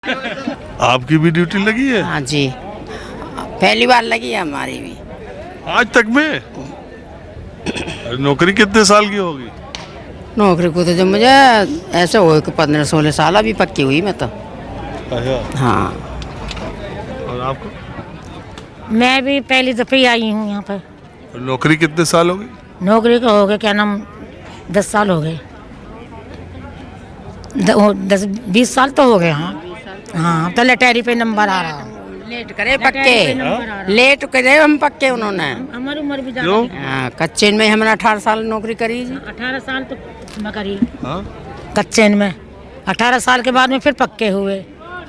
आपकी भी ड्यूटी लगी है? हाँ जी, पहली बार लगी है हमारी भी। आज तक में? नौकरी कितने साल की होगी? नौकरी को तो जब मुझे ऐसे हो कि 15-16 साल अभी पक्की हुई मैं तो। अच्छा। हाँ। और आपको? मैं भी पहली दफ़े आई हूँ यहाँ पर। नौकरी कितने साल हो गई? नौकरी का हो गया क्या नाम 10 साल हो गए, 10-20 साल तो हो गए। हाँ तो लटेरी पे नंबर आ रहा है। लेट करे पक्के, लेट करे हम पक्के उन्होंने। हमारी उम्र भी क्यों? हाँ, कच्चे में हमने 18 साल नौकरी करी जी। 18 साल तो मैं करी हाँ? कच्चे में, 18 साल के बाद में फिर पक्के हुए।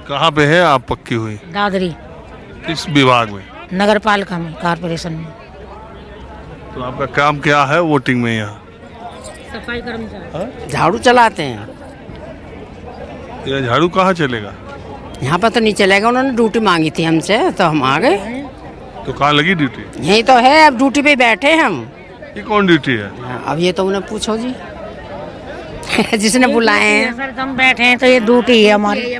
कहाँ पे है आप पक्की हुई? दादरी किस विभाग में? नगर पालिका में, कारपोरेशन में तो आपका काम क्या है वोटिंग में यहाँ? सफाई कर्मचारी। झाड़ू चलाते हैं। ये झाड़ू कहाँ चलेगा? यहाँ पर तो नहीं चलेगा, उन्होंने ड्यूटी मांगी थी हमसे तो हम आ गए। तो कहाँ लगी ड्यूटी? यही तो है, अब ड्यूटी पे बैठे हैं हम। ये कौन ड्यूटी है? हाँ, अब ये तो उन्हें पूछो जी। जिसने बुलाए हैं। सर हम बैठे हैं तो ये ड्यूटी है हमारी।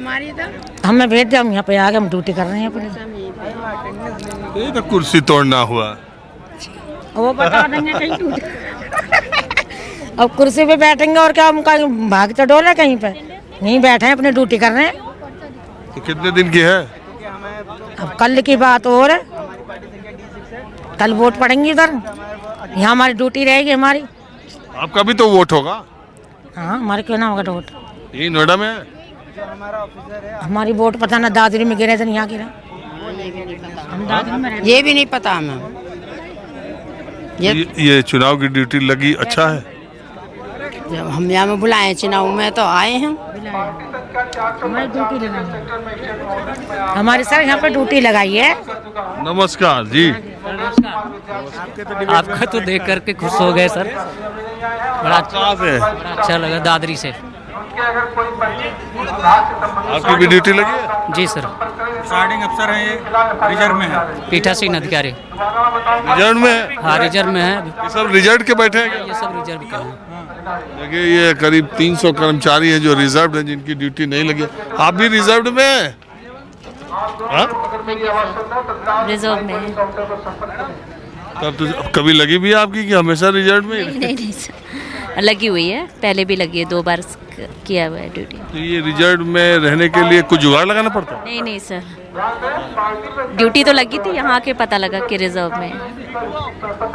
हमें भेज दिया, हम यहाँ पे आ गए, हम ड्यूटी कर रहे हैं अपनी। ये तो कुर्सी तोड़ना हुआ। वो बता देंगे कहीं ड्यूटी। अब कुर्सी पे बैठेंगे और क्या, हम कहीं भाग तो डोले कहीं पे नहीं, बैठे हैं अपनी ड्यूटी कर रहे हैं। तो कितने दिन की है? अब कल की बात और है, कल वोट पड़ेंगी इधर, यहाँ हमारी ड्यूटी रहेगी हमारी। आपका भी तो वोट होगा? हाँ हमारे क्यों ना होगा वोट? यही नोएडा में है? हमारी वोट पता ना दादरी में गिरे थे यहाँ गिरा, हम दादरी में रहते। ये भी नहीं पता हमें। ये चुनाव की ड्यूटी लगी, अच्छा है। जब हम यहाँ में बुलाए चुनाव में तो आए हैं। हमारी ड्यूटी लगाई है, हमारी सर यहाँ पे ड्यूटी लगाई है। नमस्कार जी। आपका तो देख करके खुश हो गए सर, बड़ा कहाँ से? बड़ा अच्छा लगा। दादरी से। आपकी भी ड्यूटी लगी है? जी सर। स्टार्टिंग अफसर है, ये रिजर्व में है। पीठासीन अधिकारी। रिजर्व में है? हाँ रिजर्व में है। ये सब रिजर्व के बैठे हैं क्या? ये सब रिजर्व का है। देखिए ये करीब 300 कर्मचारी हैं जो रिजर्व हैं, जिनकी ड्यूटी नहीं लगी। आप भी रिजर्व में हैं? हाँ? रिजर्व में है। तब तो कभी लगी भी है आपकी कि हमेशा रिजर्व में ही? नहीं सर, लगी हुई है, पहले भी लगी है, 2 बार किया हुआ है ड्यूटी। तो ये रिजर्व में रहने के लिए कुछ जुगाड़ लगाना पड़ता है? नहीं सर, ड्यूटी तो लगी थी, यहाँ आके पता लगा कि रिजर्व में है।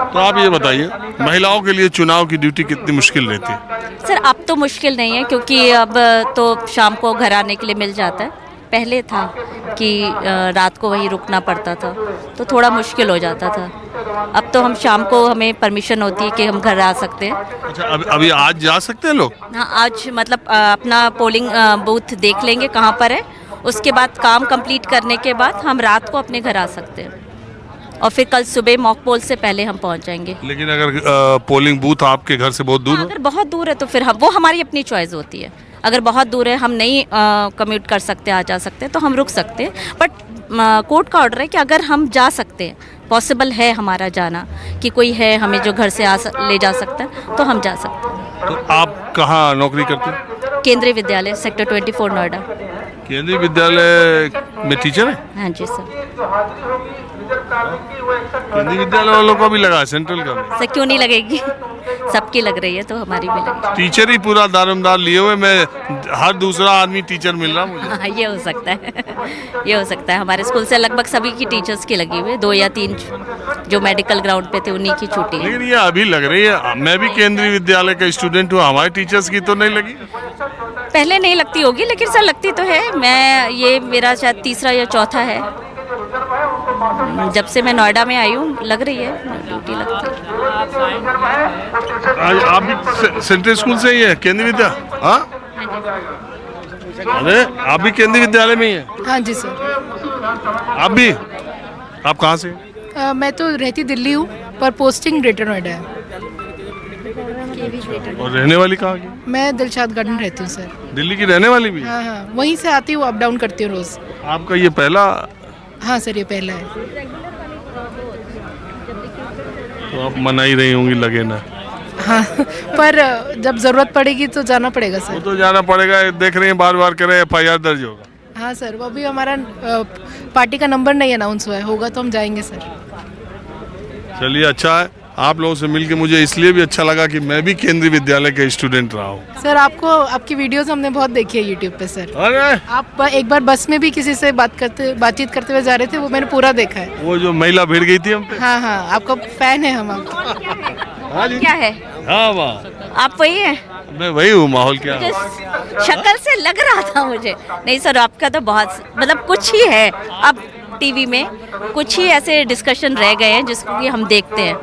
तो आप ये बताइए, महिलाओं के लिए चुनाव की ड्यूटी कितनी मुश्किल रहती है? सर अब तो मुश्किल नहीं है, क्योंकि अब तो शाम को घर आने के लिए मिल जाता है। पहले था कि रात को वहीं रुकना पड़ता था, तो थोड़ा मुश्किल हो जाता था। अब तो हम शाम को हमें परमिशन होती है कि हम घर आ सकते हैं। अच्छा, अभी आज जा सकते हैं लोग? हाँ आज मतलब अपना पोलिंग बूथ देख लेंगे कहाँ पर है, उसके बाद काम कंप्लीट करने के बाद हम रात को अपने घर आ सकते हैं, और फिर कल सुबह मॉक पोल से पहले हम पहुँच जाएंगे। लेकिन अगर पोलिंग बूथ आपके घर से बहुत दूर हो? अगर बहुत दूर है तो फिर हम, वो हमारी अपनी चॉइस होती है। अगर बहुत दूर है, हम नहीं कम्यूट कर सकते, आ जा सकते, तो हम रुक सकते हैं। बट कोर्ट का ऑर्डर है कि अगर हम जा सकते हैं, पॉसिबल है हमारा जाना, कि कोई है हमें जो घर से ले जा सकता है, तो हम जा सकते हैं। तो आप कहाँ नौकरी करते हैं? केंद्रीय विद्यालय सेक्टर 24 नोएडा। केंद्रीय विद्यालय में टीचर है? हाँ जी सर। केंद्रीय विद्यालय वालों का भी लगा है, सेंट्रल का भी? सर क्यों नहीं लगेगी, सबकी लग रही है तो हमारी भी लगेगी। टीचर ही पूरा दारोमदार लिए हुए, मैं हर दूसरा आदमी टीचर मिल रहा मुझे। हाँ ये हो सकता है। ये हो सकता है, हमारे स्कूल से लगभग सभी की टीचर्स की लगी हुई है, 2 या 3 जो मेडिकल ग्राउंड पे थे उन्हीं की छुट्टी है। लेकिन ये अभी लग रही है, मैं भी केंद्रीय विद्यालय का स्टूडेंट हूँ, हमारे टीचर्स की तो नहीं लगी? पहले नहीं लगती होगी, लेकिन सर लगती तो है। मैं ये मेरा शायद 3रा या 4था है, जब से मैं नोएडा में आई हूँ लग रही है, ड्यूटी लगती है। आज आप भी सेंट्रल स्कूल से ही है, केंद्रीय विद्यालय? हाँ, अरे आप भी केंद्रीय विद्यालय में ही है? हाँ जी सर। आप भी? आप कहाँ से? मैं तो रहती दिल्ली हूँ, पर पोस्टिंग ग्रेटर नोएडा है। और रहने वाली कहाँ की? मैं दिलशाद गार्डन रहती हूँ सर। दिल्ली की रहने वाली भी? हाँ हाँ, वहीं से आती हूँ, अप डाउन करती हूँ रोज़। आपका ये पहला? हाँ सर, ये पहला है। तो आप मना ही रही होंगी, लगे ना? हाँ, पर जब ज़रूरत पड़ेगी तो जाना पड़ेगा वो सर। तो जाना पड़ेगा, देख रहे हैं बार बार करें, FIR दर्ज होगा। हाँ सर, वो अभी हमारा पार्टी का नंबर नहीं अनाउंस हुआ है, होगा तो हम जाएंगे सर। चलिए अच्छा है, आप लोगों से मिलके मुझे इसलिए भी अच्छा लगा कि मैं भी केंद्रीय विद्यालय का स्टूडेंट रहा हूँ। सर आपको आपकी वीडियोस हमने बहुत देखी है यूट्यूब पे सर। अरे आप एक बार बस में भी किसी से बातचीत करते हुए जा रहे थे, वो मैंने पूरा देखा है। वो जो महिला भिड़ गई थी हम पे। हाँ हाँ, आपका फैन है हम आपके। हाँ जी। क्या है? हाँ वाह, आप वही हैं? मैं वही हूँ। माहौल क्या है? शक्ल से लग रहा था मुझे। नहीं सर, आपका तो बहुत मतलब कुछ ही है। अब टीवी में कुछ ही ऐसे डिस्कशन रह गए हैं जिसको कि हम देखते हैं।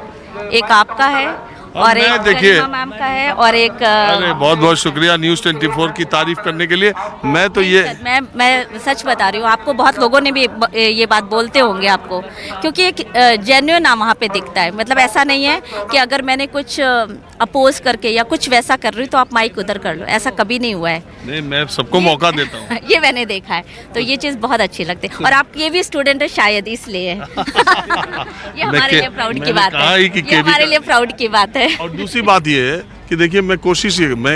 एक आपका है और मैं एक देखिए- गरिमा मैम का है और एक अरे बहुत बहुत शुक्रिया न्यूज़ 24 की तारीफ करने के लिए। मैं तो ये मैं सच बता रही हूँ आपको, बहुत लोगों ने भी ये बात बोलते होंगे आपको, क्योंकि एक जेन्युइन वहाँ पे दिखता है। मतलब ऐसा नहीं है कि अगर मैंने कुछ अपोज करके या कुछ वैसा कर रही हूँ तो आप माइक उधर कर लो, ऐसा कभी नहीं हुआ है। नहीं, मैं सबको मौका देता हूँ। ये मैंने देखा है, तो ये चीज़ बहुत अच्छी लगती है। और आप ये भी स्टूडेंट है शायद इसलिए ये हमारे लिए प्राउड की मैंने बात कहा है। ही कि ये हमारे केवी लिए प्राउड की बात है। और दूसरी बात ये है कि देखिए मैं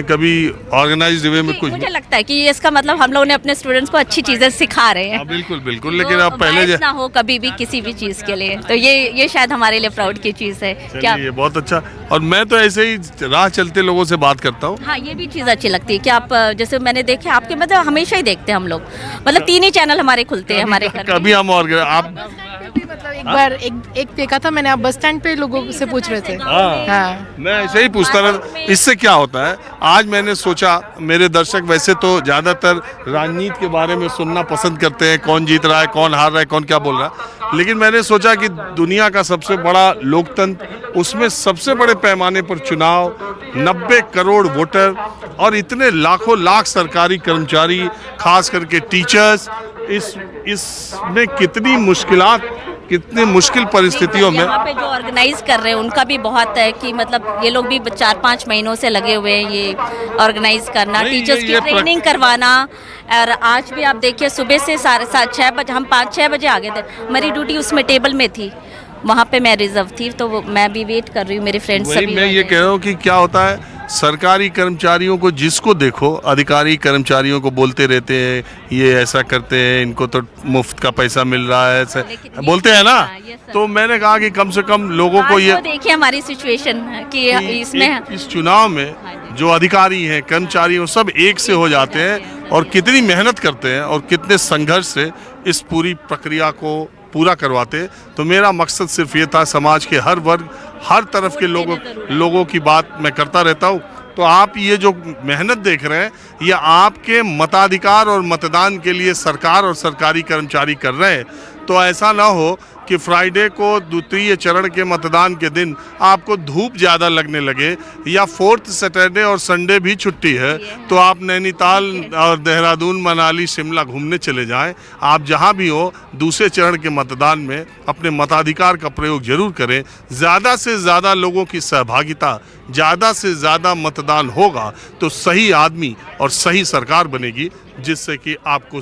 कभी ऑर्गेनाइज्ड वे में कुछ मुझे लगता है कि ये इसका मतलब हम लोगों ने अपने स्टूडेंट्स को अच्छी चीजें सिखा रहे हैं। हाँ, बिल्कुल बिल्कुल, लेकिन तो आप पहले bias ना हो कभी भी किसी भी चीज के लिए, तो ये शायद हमारे लिए प्राउड की चीज है। क्या चलिए बहुत अच्छा। और मैं तो ऐसे ही राह चलते लोगों से बात करता हूँ। हाँ, ये भी चीज़ अच्छी लगती है कि आप जैसे मैंने देखे आपके, मतलब हमेशा ही देखते हैं हम लोग, मतलब 3 ही चैनल हमारे खुलते हैं हमारे घर में। कभी हम आप मतलब एक बार एक देखा था मैंने, आप बस स्टैंड पे लोगों से पूछ रहे थे। हाँ मैं ऐसे ही पूछता रहता। इससे क्या होता है, आज मैंने सोचा, मेरे दर्शक वैसे तो ज़्यादातर राजनीति के बारे में सुनना पसंद करते हैं, कौन जीत रहा है, कौन हार रहा है, कौन क्या बोल रहा है, लेकिन मैंने सोचा कि दुनिया का सबसे बड़ा लोकतंत्र, उसमें सबसे बड़े पैमाने पर चुनाव, 90 करोड़ वोटर और इतने लाखों लाख सरकारी कर्मचारी, खास करके टीचर्स, इसमें कितनी मुश्किल परिस्थितियों में यहाँ पे जो ऑर्गेनाइज कर रहे हैं उनका भी बहुत है कि मतलब ये लोग भी 4-5 महीनों से लगे हुए हैं ये ऑर्गेनाइज करना, नहीं, टीचर्स की ये ट्रेनिंग करवाना। और आज भी आप देखिए सुबह से 6:30 बजे, हम 5-6 बजे आ गए थे। मेरी ड्यूटी उसमें टेबल में थी, वहाँ पे मैं रिजर्व थी, तो मैं भी वेट कर रही हूँ, मेरे फ्रेंड्स वही सभी। मैं ये कह रहा हूँ कि क्या होता है, सरकारी कर्मचारियों को जिसको देखो, अधिकारी कर्मचारियों को बोलते रहते हैं ये ऐसा करते हैं, इनको तो मुफ्त का पैसा मिल रहा है, ऐसा बोलते हैं ना। हाँ, yes, sir। तो मैंने कहा कि कम से कम लोगों को ये देखिए हमारी सिचुएशन कि इसमें इस चुनाव में जो अधिकारी हैं, कर्मचारी हैं, सब एक से हो जाते हैं और कितनी मेहनत करते हैं और कितने संघर्ष से इस पूरी प्रक्रिया को पूरा करवाते हैं। तो मेरा मकसद सिर्फ ये था, समाज के हर वर्ग, हर तरफ के लोगों की बात मैं करता रहता हूँ। तो आप ये जो मेहनत देख रहे हैं, ये आपके मताधिकार और मतदान के लिए सरकार और सरकारी कर्मचारी कर रहे हैं। तो ऐसा ना हो कि फ्राइडे को द्वितीय चरण के मतदान के दिन आपको धूप ज़्यादा लगने लगे, या 4th सैटरडे और संडे भी छुट्टी है तो आप नैनीताल और देहरादून, मनाली, शिमला घूमने चले जाएं। आप जहां भी हो, दूसरे चरण के मतदान में अपने मताधिकार का प्रयोग जरूर करें। ज़्यादा से ज़्यादा लोगों की सहभागिता, ज़्यादा से ज़्यादा मतदान होगा तो सही आदमी और सही सरकार बनेगी, जिससे कि आपको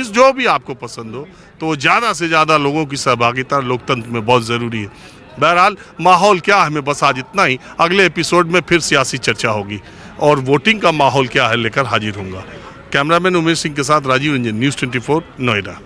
जो भी आपको पसंद हो, तो ज़्यादा से ज़्यादा लोगों की सहभागिता लोकतंत्र में बहुत ज़रूरी है। बहरहाल माहौल क्या है, हमें बस आज इतना ही। अगले एपिसोड में फिर सियासी चर्चा होगी और वोटिंग का माहौल क्या है लेकर हाजिर होऊंगा। कैमरामैन उमेश सिंह के साथ राजीव रंजन, न्यूज़ 24 नोएडा।